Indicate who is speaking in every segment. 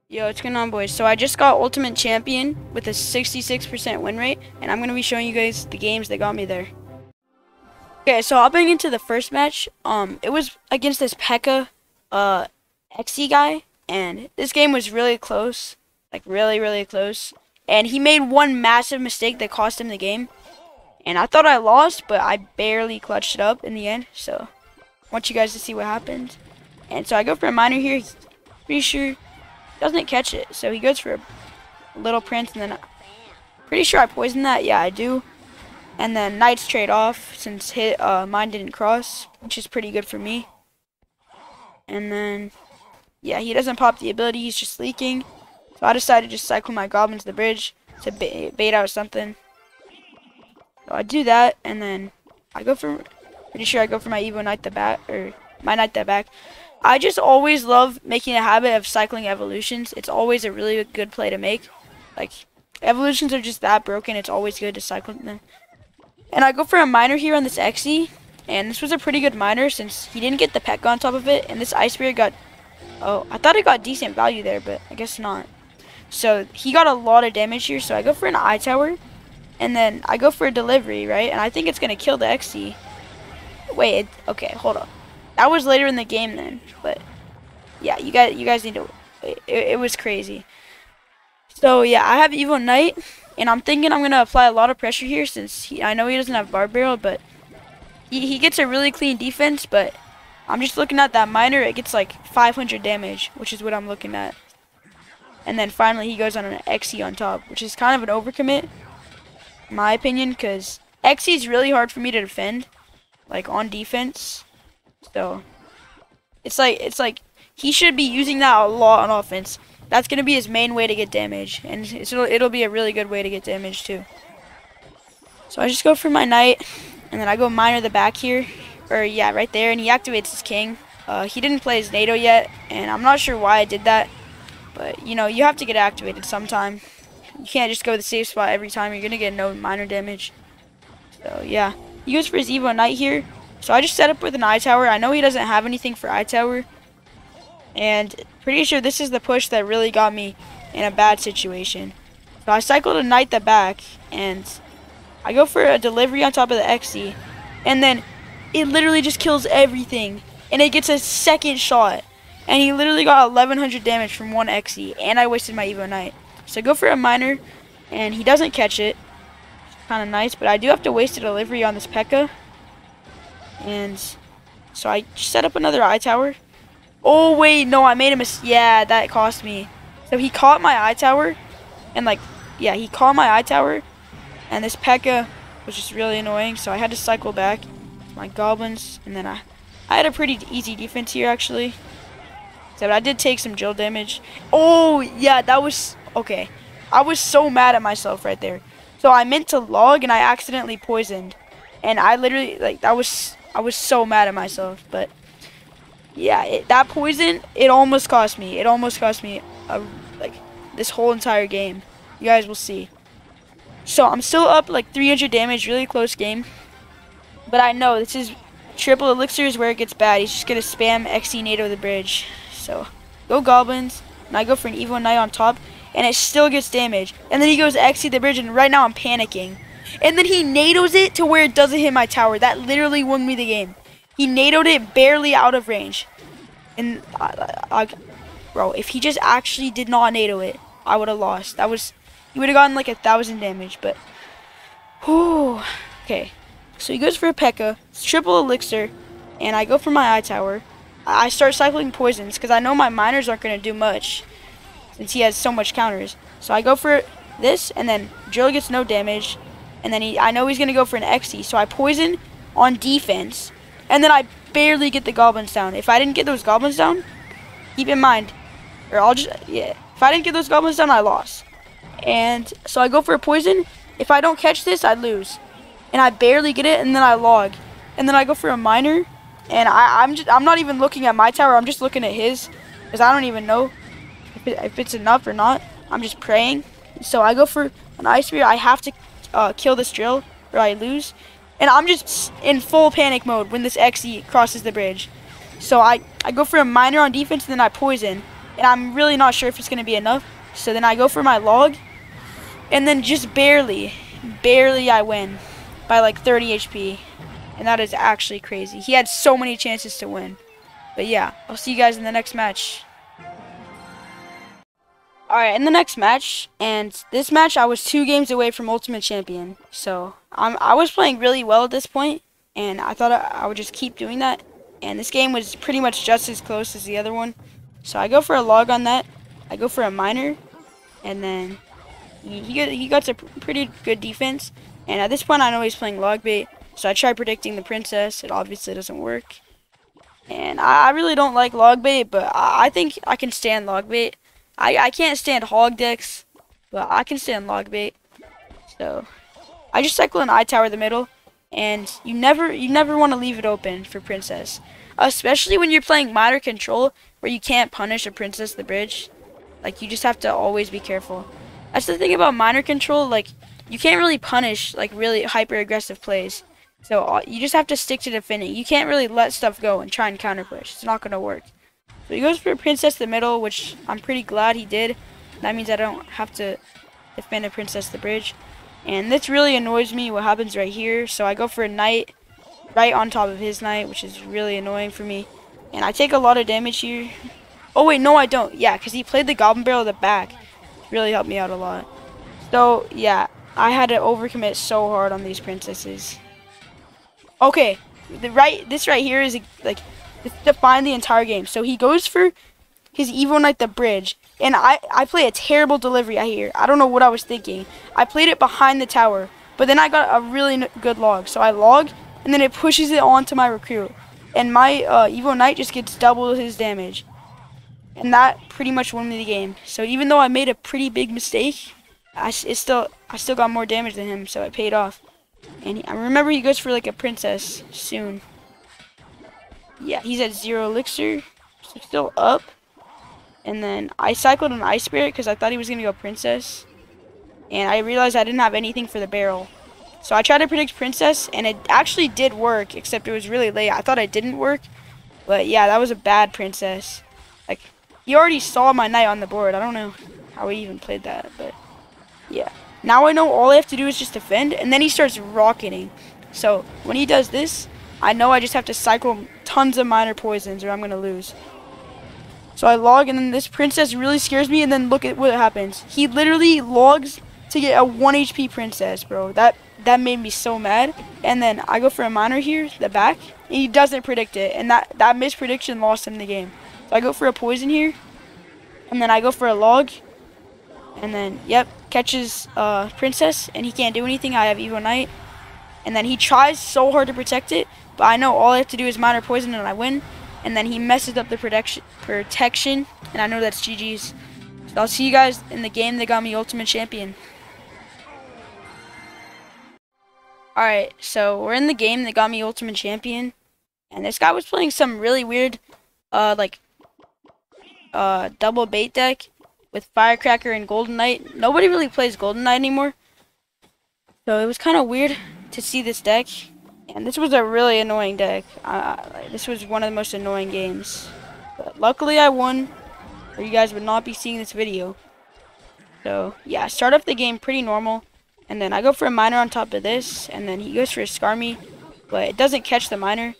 Speaker 1: Yo, what's going on, boys? So I just got Ultimate Champion with a 66% win rate, and I'm going to be showing you guys the games that got me there. Okay, so hopping into the first match, it was against this P.E.K.K.A. XE guy, and this game was really close, like really close, and he made one massive mistake that cost him the game, and I thought I lost, but I barely clutched it up in the end, so I want you guys to see what happened. And so I go for a minor here, pretty sure doesn't catch it, so he goes for a little prince, and then pretty sure I poisoned that. Yeah, I do. And then knights trade off since mine didn't cross, which is pretty good for me. And then yeah, he doesn't pop the ability, he's just leaking, so I decided to just cycle my goblin to the bridge to bait out something. So I do that, and then I go for, pretty sure I go for my Evo Knight the back, or my Knight that back. I just always love making a habit of cycling evolutions. It's always a really good play to make. Like, evolutions are just that broken, it's always good to cycle them. And I go for a minor here on this XE, and this was a pretty good minor since he didn't get the P.E.K.K.A. on top of it, and this Ice Spirit got, oh, I thought it got decent value there, but I guess not. So he got a lot of damage here, so I go for an eye tower, and then I go for a delivery, right? And I think it's going to kill the XE. Wait, okay, hold up. That was later in the game then, but yeah, you guys need to. It was crazy. So yeah, I have Evo Knight, and I'm thinking I'm gonna apply a lot of pressure here since I know he doesn't have Barb Barrel, but he gets a really clean defense. But I'm just looking at that minor; it gets like 500 damage, which is what I'm looking at. And then finally he goes on an XE on top, which is kind of an overcommit, in my opinion, because XE is really hard for me to defend, like on defense. So it's like he should be using that a lot on offense. That's gonna be his main way to get damage, and it'll be a really good way to get damage too. So I just go for my knight, and then I go minor the back here, or yeah, right there, and he activates his king. He didn't play his NATO yet, and I'm not sure why I did that, but you know, you have to get activated sometime. You can't just go to the safe spot every time. You're gonna get no minor damage. So yeah, he goes for his Evo Knight here. So I just set up with an eye tower. I know he doesn't have anything for eye tower, and pretty sure this is the push that really got me in a bad situation. So I cycled a knight the back, and I go for a delivery on top of the XE, and then it literally just kills everything, and it gets a second shot, and he literally got 1100 damage from one XE, and I wasted my Evo Knight. So I go for a minor, and he doesn't catch it. Kind of nice, but I do have to waste a delivery on this P.E.K.K.A. And so I set up another eye tower. Oh wait, no, I made a mistake. Yeah, that cost me. So he caught my eye tower, and like, yeah, he caught my eye tower, and this P.E.K.K.A. was just really annoying. So I had to cycle back my goblins, and then I had a pretty easy defense here actually. So I did take some drill damage. Oh yeah, that was okay. I was so mad at myself right there. So I meant to log, and I accidentally poisoned, and I literally like I was so mad at myself. But yeah, that poison, it almost cost me. It almost cost me like this whole entire game. You guys will see. So I'm still up like 300 damage, really close game. But I know this is triple elixir is where it gets bad. He's just gonna spam XE NATO the bridge. So go goblins, and I go for an Evo Knight on top, and it still gets damage. And then he goes XE the bridge, and right now I'm panicking. And then he NATOs it to where it doesn't hit my tower. That literally won me the game. He NATO'd it barely out of range. And, bro, if he just actually did not NATO it, I would have lost. He would have gotten like 1,000 damage, but, whew. Okay, so he goes for a P.E.K.K.A. It's triple elixir, and I go for my eye tower. I start cycling poisons, because I know my miners aren't going to do much, since he has so much counters. So I go for this, and then drill gets no damage. And then I know he's going to go for an XE, so I poison on defense, and then I barely get the goblins down. If I didn't get those goblins down, keep in mind, or I'll just, yeah, if I didn't get those goblins down, I lost. And so I go for a poison. If I don't catch this, I lose. And I barely get it, and then I log. And then I go for a minor, and I'm not even looking at my tower, I'm just looking at his, because I don't even know if it's enough or not. I'm just praying. So I go for an Ice Spirit. I have to kill this drill or I lose, and I'm just in full panic mode when this XE crosses the bridge. So I go for a minor on defense, and then I poison, and I'm really not sure if it's going to be enough. So then I go for my log, and then just barely I win by like 30 HP. And that is actually crazy. He had so many chances to win. But yeah, I'll see you guys in the next match. Alright, in the next match, and this match I was 2 games away from Ultimate Champion. So I was playing really well at this point, and I thought I would just keep doing that. And this game was pretty much just as close as the other one. So I go for a log on that. I go for a minor, and then he got a pretty good defense. And at this point I know he's playing log bait, so I try predicting the princess. It obviously doesn't work. And I really don't like log bait, but I think I can stand log bait. I can't stand hog decks, but I can stand log bait. So I just cycle an eye tower the middle, and you never want to leave it open for princess, especially when you're playing minor control where you can't punish a princess the bridge. Like, you just have to always be careful. That's the thing about minor control. Like, you can't really punish like really hyper aggressive plays. So you just have to stick to defending. You can't really let stuff go and try and counter push. It's not gonna work. So he goes for princess the middle, which I'm pretty glad he did. That means I don't have to defend a princess the bridge. And this really annoys me, what happens right here. So I go for a knight right on top of his knight, which is really annoying for me. And I take a lot of damage here. Oh wait, no I don't. Yeah, because he played the goblin barrel at the back. Really helped me out a lot. So yeah, I had to overcommit so hard on these princesses. Okay, this right here is like, this defined the entire game. So he goes for his Evo Knight the bridge, and I play a terrible delivery here. I don't know what I was thinking. I played it behind the tower, but then I got a really good log. So I log, and then it pushes it onto my recruit, and my Evo Knight just gets double his damage, and that pretty much won me the game. So even though I made a pretty big mistake, I still got more damage than him, so it paid off. And I remember he goes for like a princess soon. Yeah, he's at 0 elixir, so still up. And then I cycled an ice spirit because I thought he was gonna go princess, and I realized I didn't have anything for the barrel. So I tried to predict princess, and it actually did work, except it was really late. I thought it didn't work, but yeah, that was a bad princess. Like, he already saw my knight on the board. I don't know how he even played that, but yeah. Now I know all I have to do is just defend, and then he starts rocketing. So when he does this, I know I just have to cycle tons of minor poisons or I'm going to lose. So I log, and then this princess really scares me, and then look at what happens. He literally logs to get a 1 HP princess, bro. That made me so mad. And then I go for a minor here, the back, and he doesn't predict it. And that misprediction lost him the game. So I go for a poison here, and then I go for a log. And then, yep, catches princess, and he can't do anything. I have Evo Knight. And then he tries so hard to protect it, but I know all I have to do is minor poison and I win. And then he messes up the protection, and I know that's GG's. So I'll see you guys in the game that got me Ultimate Champion. Alright, so we're in the game that got me Ultimate Champion. And this guy was playing some really weird, double bait deck with Firecracker and Golden Knight. Nobody really plays Golden Knight anymore, so it was kind of weird to see this deck. And this was a really annoying deck. This was one of the most annoying games, but luckily I won, or you guys would not be seeing this video. So yeah, I start off the game pretty normal, and then I go for a minor on top of this, and then he goes for a Skarmy, but it doesn't catch the minor,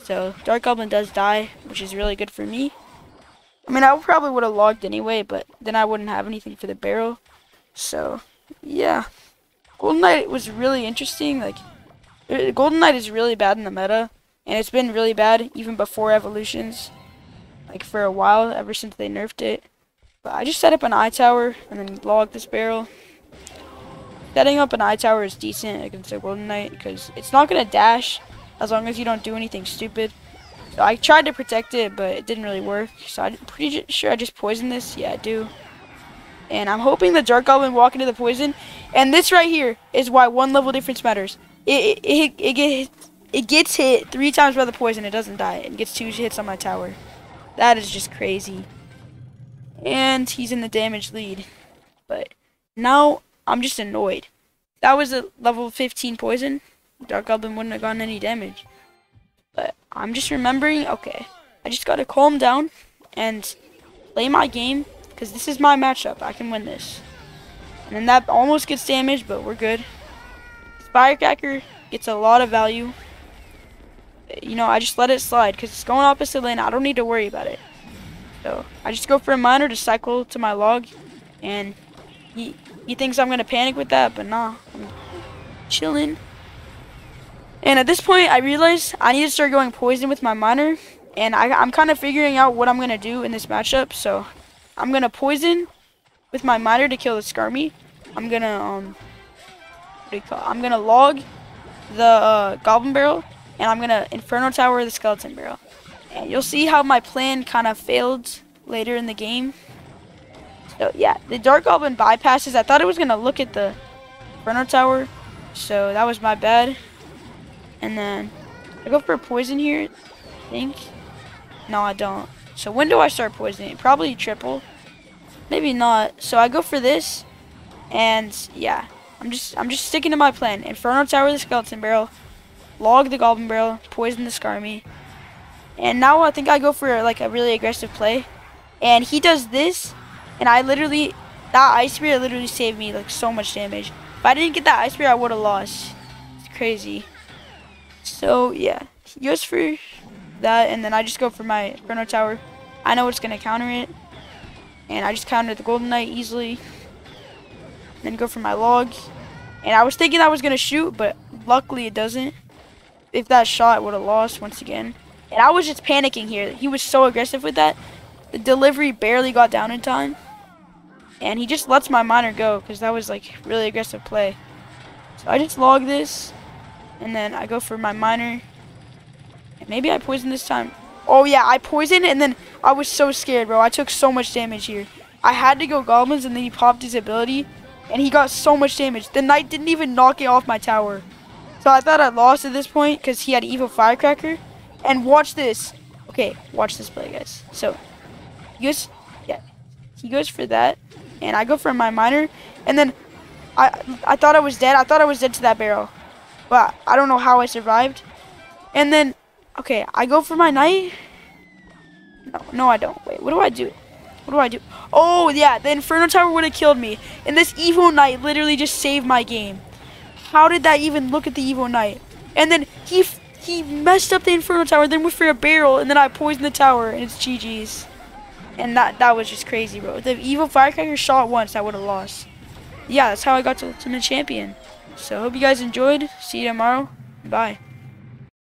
Speaker 1: so Dark Goblin does die, which is really good for me. I mean, I probably would have logged anyway, but then I wouldn't have anything for the barrel. So, yeah. Golden Knight was really interesting. Like, Golden Knight is really bad in the meta, and it's been really bad even before evolutions. Like, for a while, ever since they nerfed it. But I just set up an eye tower, and then logged this barrel. Setting up an eye tower is decent against a Golden Knight, because it's not going to dash as long as you don't do anything stupid. So I tried to protect it, but it didn't really work. So I'm pretty sure I just poisoned this. Yeah, I do. And I'm hoping the Dark Goblin walk into the poison. And this right here is why 1 level difference matters. It gets hit 3 times by the poison. It doesn't die. It gets 2 hits on my tower. That is just crazy. And he's in the damage lead. But now I'm just annoyed. That was a level 15 poison. Dark Goblin wouldn't have gotten any damage. But I'm just remembering, okay, I just gotta calm down, and play my game, because this is my matchup. I can win this. And then that almost gets damaged, but we're good. Firecracker gets a lot of value. You know, I just let it slide because it's going opposite lane. I don't need to worry about it. So I just go for a miner to cycle to my log, and he thinks I'm gonna panic with that, but nah, I'm chilling. And at this point, I realized I need to start going poison with my miner, and I'm kind of figuring out what I'm gonna do in this matchup. So I'm gonna poison with my miner to kill the Skarmy. I'm gonna I'm gonna log the Goblin Barrel, and I'm gonna Inferno Tower the Skeleton Barrel. And you'll see how my plan kind of failed later in the game. So yeah, the Dark Goblin bypasses. I thought it was gonna look at the Inferno Tower, so that was my bad. And then I go for a poison here, I think. No, I don't. So when do I start poisoning? Probably triple. Maybe not. So I go for this, and yeah, I'm just sticking to my plan. Inferno Tower the Skeleton Barrel, log the Goblin Barrel, poison the Skarmy. And now I think I go for like a really aggressive play. And he does this, and that Ice Spear literally saved me like so much damage. If I didn't get that Ice Spear, I would have lost. It's crazy. So yeah, he goes for that, and then I just go for my Inferno Tower. I know it's gonna counter it, and I just counter the Golden Knight easily. Then go for my log, and I was thinking I was gonna shoot, but luckily it doesn't. If that shot, I would have lost once again. And I was just panicking here. He was so aggressive with that. The delivery barely got down in time, and he just lets my miner go because that was like really aggressive play. So I just log this, and then I go for my miner. And maybe I poison this time. Oh yeah, I poisoned, and then I was so scared, bro. I took so much damage here. I had to go goblins, and then he popped his ability, and he got so much damage. The knight didn't even knock it off my tower. So I thought I lost at this point because he had evil firecracker. And watch this. Okay, watch this play, guys. So he goes for that, and I go for my miner, and then I thought I was dead. I thought I was dead to that barrel, but I don't know how I survived. And then okay, I go for my knight. No, I don't. Wait, what do I do? What do I do? Oh yeah, the Inferno Tower would have killed me, and this evil knight literally just saved my game. How did that even look at the evil knight? And then he messed up the Inferno Tower, then went for a barrel, and then I poisoned the tower, and it's GG's. And that was just crazy, bro. If the evil firecracker shot once, I would have lost. Yeah, that's how I got to Ultimate Champion. So, hope you guys enjoyed. See you tomorrow. Bye.